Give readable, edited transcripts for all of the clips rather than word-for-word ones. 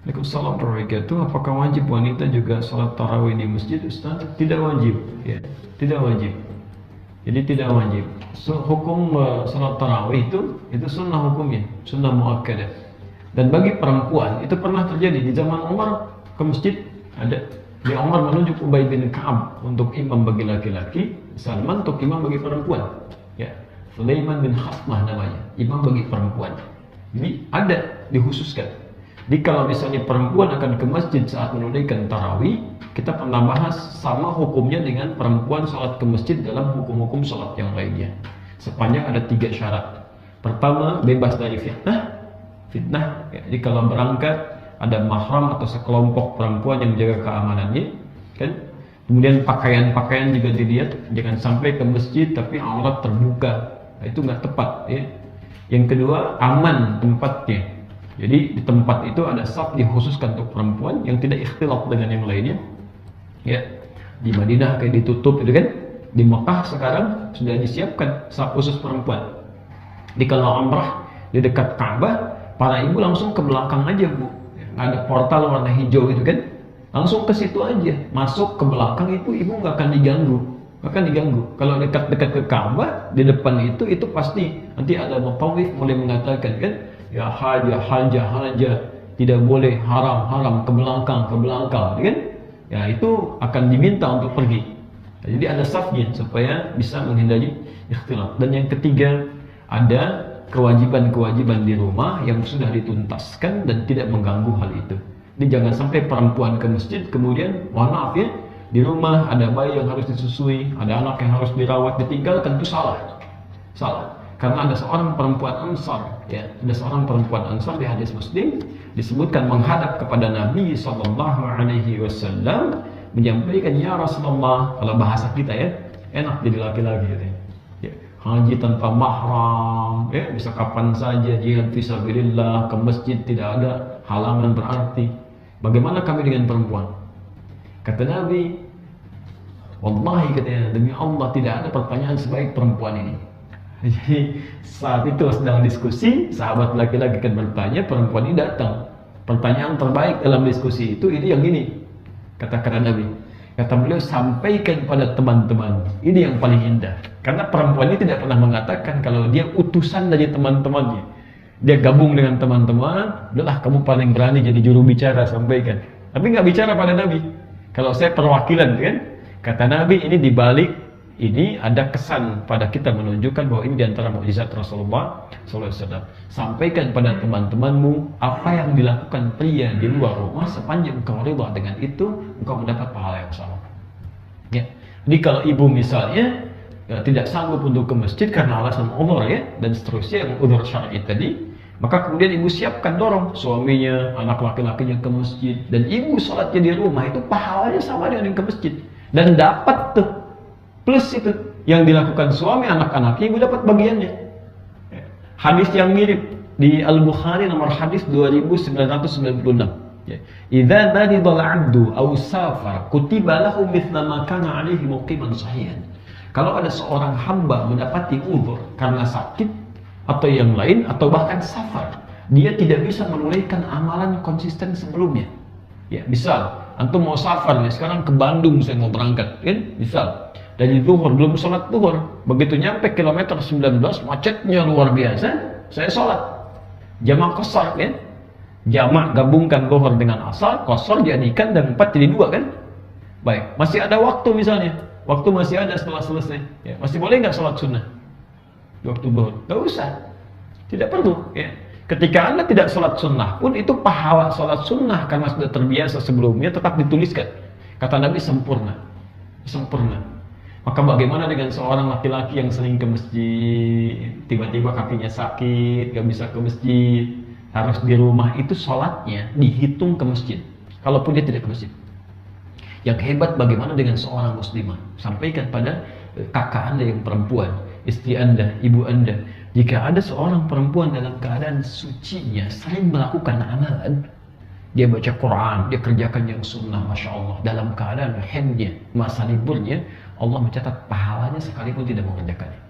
Waalaikumsalam warahmatullahi wabarakatuh. Apakah wajib wanita juga sholat tarawih di masjid, Ustaz? Tidak wajib, ya. Tidak wajib. Jadi tidak wajib. Hukum sholat tarawih itu sunnah hukumnya, sunnah muakkadah. Dan bagi perempuan itu pernah terjadi di zaman Umar ke masjid ada. Di Umar menunjuk Ubay bin Ka'ab untuk imam bagi laki-laki, Salman untuk imam bagi perempuan. Ya, Sulaiman bin Khatmah namanya, imam bagi perempuan. Jadi ada dikhususkan. Jadi kalau misalnya perempuan akan ke masjid saat menunaikan tarawih, kita pernah bahas sama hukumnya dengan perempuan sholat ke masjid dalam hukum-hukum sholat yang lainnya. Sepanjang ada 3 syarat. Pertama, bebas dari fitnah. Ya, jadi kalau berangkat ada mahram atau sekelompok perempuan yang menjaga keamanannya, kan? Kemudian pakaian-pakaian juga dilihat, jangan sampai ke masjid tapi aurat terbuka. Nah, itu nggak tepat. Ya. Yang kedua, aman tempatnya. Jadi di tempat itu ada saf dikhususkan untuk perempuan yang tidak ikhtilaf dengan yang lainnya. Ya, di Madinah kayak ditutup itu kan. Di Mekah sekarang sudah disiapkan saf khusus perempuan. Di kalau umrah di dekat Ka'bah, para ibu langsung ke belakang aja, Bu. Ada portal warna hijau itu kan. Langsung ke situ aja. Masuk ke belakang itu ibu nggak akan diganggu. Nggak akan diganggu. Kalau dekat-dekat ke Ka'bah, di depan itu pasti nanti ada mutawif mulai mengatakan kan, ya haja, tidak boleh, haram ke belakang, kan? Ya itu akan diminta untuk pergi. Jadi ada safnya supaya bisa menghindari ikhtilaf. Dan yang ketiga, ada kewajiban-kewajiban di rumah yang sudah dituntaskan dan tidak mengganggu hal itu. Jadi jangan sampai perempuan ke masjid kemudian, mohon maaf ya, di rumah ada bayi yang harus disusui, ada anak yang harus dirawat, ditinggalkan, itu salah. Karena ada seorang perempuan Ansar, ya, ada seorang perempuan Ansar di hadis Muslim disebutkan menghadap kepada Nabi Sallallahu Alaihi Wasallam menyampaikan, ya Rasulullah, kalau bahasa kita ya, enak jadi laki-laki gitu. Ya, haji tanpa mahram, ya, bisa kapan saja, jihad fisabilillah, ke masjid tidak ada halangan berarti. Bagaimana kami dengan perempuan? Kata Nabi, wallahi katanya, demi Allah tidak ada pertanyaan sebaik perempuan ini. Jadi saat itu sedang diskusi, sahabat laki-laki kan bertanya, perempuan ini datang. Pertanyaan terbaik dalam diskusi itu ini yang gini. Kata Nabi, kata beliau, sampaikan pada teman-teman, ini yang paling indah. Karena perempuan ini tidak pernah mengatakan kalau dia utusan dari teman-temannya. Dia gabung dengan teman-teman, udahlah kamu paling berani jadi juru bicara, sampaikan. Tapi nggak bicara pada Nabi. Kalau saya perwakilan kan, kata Nabi, ini dibalik ini ada kesan pada kita menunjukkan bahwa ini diantara mukjizat Rasulullah SAW. Sampaikan pada teman-temanmu apa yang dilakukan pria di luar rumah, sepanjang engkau ridha dengan itu, engkau mendapat pahala yang sama. Ya. Jadi kalau ibu misalnya ya, tidak sanggup untuk ke masjid karena alasan umur ya dan seterusnya yang udzur syar'i tadi, maka kemudian ibu siapkan, dorong suaminya, anak laki-lakinya ke masjid, dan ibu sholatnya di rumah itu pahalanya sama dengan yang ke masjid, dan dapat tuh plus itu yang dilakukan suami anak-anaknya, ibu dapat bagiannya. Hadis yang mirip di Al-Bukhari nomor hadis 2996. Idza maridal 'abdu aw safar kutiba lahu mithla ma kana 'alaihi muqiman sahihan. Kalau ada seorang hamba mendapati uzur karena sakit atau yang lain atau bahkan safar, dia tidak bisa menunaikan amalan konsisten sebelumnya. Ya, misal antum mau safar nih, sekarang ke Bandung saya mau berangkat, kan? Misal dari zuhur belum sholat zuhur, begitu nyampe kilometer 19 macetnya luar biasa, saya sholat jamak qashar kan, jamak gabungkan zuhur dengan asar, qashar jadikan dan 4 jadi 2 kan. Baik, masih ada waktu misalnya, waktu masih ada setelah selesai ya, masih boleh nggak sholat sunnah waktu zuhur? Nggak usah, tidak perlu ya. Ketika anda tidak sholat sunnah pun itu pahala sholat sunnah karena sudah terbiasa sebelumnya tetap dituliskan. Kata Nabi, sempurna. Maka bagaimana dengan seorang laki-laki yang sering ke masjid, tiba-tiba kakinya sakit, gak bisa ke masjid, harus di rumah, itu sholatnya dihitung ke masjid, kalaupun dia tidak ke masjid. Yang hebat bagaimana dengan seorang muslimah? Sampaikan pada kakak anda yang perempuan, istri anda, ibu anda, jika ada seorang perempuan dalam keadaan sucinya, sering melakukan amalan, dia baca Quran, dia kerjakan yang sunnah, Masya Allah, dalam keadaan haidnya, masa liburnya, Allah mencatat pahalanya sekalipun tidak mengerjakannya.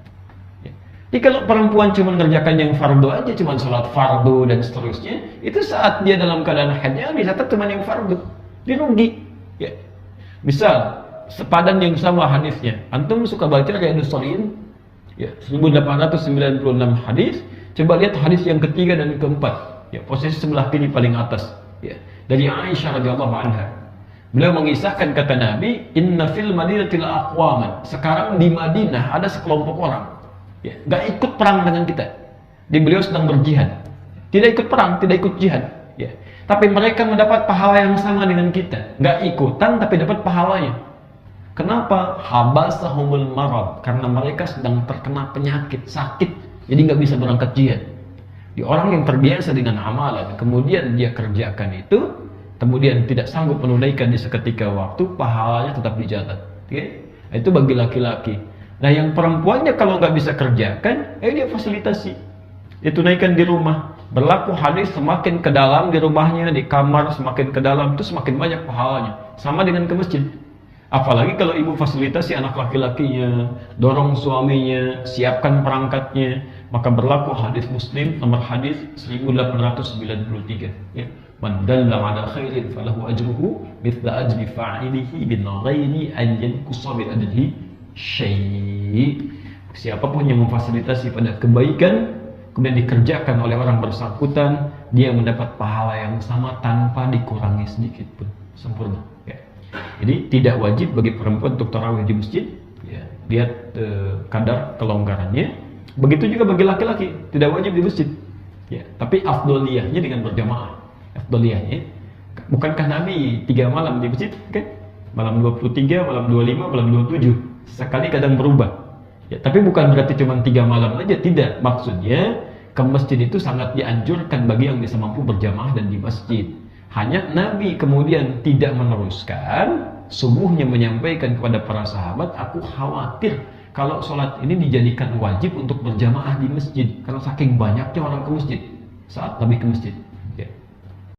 Ya. Jadi kalau perempuan cuma mengerjakan yang fardu aja, cuma sholat fardu dan seterusnya, itu saat dia dalam keadaan haidnya bisa tetap cuma yang fardu, dia rugi. Ya. Misal sepadan yang sama hadisnya, antum suka baca Riyadhus Shalihin, ya 1896 hadis, coba lihat hadis yang ketiga dan keempat, ya posisi sebelah kiri paling atas, ya dari Aisyah radhiyallahu anha. Beliau mengisahkan kata Nabi, inna fil madinatil aqwaman, sekarang di Madinah ada sekelompok orang, ya nggak ikut perang dengan kita, di beliau sedang berjihad, tidak ikut perang, tidak ikut jihad, ya tapi mereka mendapat pahala yang sama dengan kita, nggak ikutan tapi dapat pahalanya. Kenapa? Habasahumul marad, karena mereka sedang terkena penyakit, sakit, jadi nggak bisa berangkat jihad. Di orang yang terbiasa dengan amalan, kemudian dia kerjakan itu, kemudian tidak sanggup menunaikan di seketika waktu, pahalanya tetap dicatat. Okay? Itu bagi laki-laki. Nah yang perempuannya kalau nggak bisa kerjakan, dia fasilitasi, dia tunaikan di rumah. Berlaku hadis semakin ke dalam di rumahnya, di kamar semakin ke dalam, itu semakin banyak pahalanya. Sama dengan ke masjid. Apalagi kalau ibu fasilitasi anak laki-lakinya, dorong suaminya, siapkan perangkatnya, maka berlaku hadis Muslim nomor hadis 1893. Ya. Man dalla ala khairin falahu ajruhu mithla ajri fa'ilihi bin ghairi an yanqusa bi ajrihi syai'. Siapapun yang memfasilitasi pada kebaikan kemudian dikerjakan oleh orang bersangkutan, dia mendapat pahala yang sama tanpa dikurangi sedikit pun, sempurna. Ya. Jadi tidak wajib bagi perempuan untuk tarawih di masjid, ya, lihat kadar kelonggarannya. Begitu juga bagi laki-laki, tidak wajib di masjid, ya, tapi afdoliyahnya dengan berjamaah. Afdoliyahnya, bukankah Nabi 3 malam di masjid, kan? Malam 23, malam 25, malam 27, sekali kadang berubah. Ya, tapi bukan berarti cuma 3 malam aja, tidak. Maksudnya ke masjid itu sangat dianjurkan bagi yang bisa mampu berjamaah dan di masjid. Hanya Nabi kemudian tidak meneruskan, subuhnya menyampaikan kepada para sahabat, aku khawatir kalau sholat ini dijadikan wajib untuk berjamaah di masjid, karena saking banyaknya orang ke masjid saat Nabi ke masjid.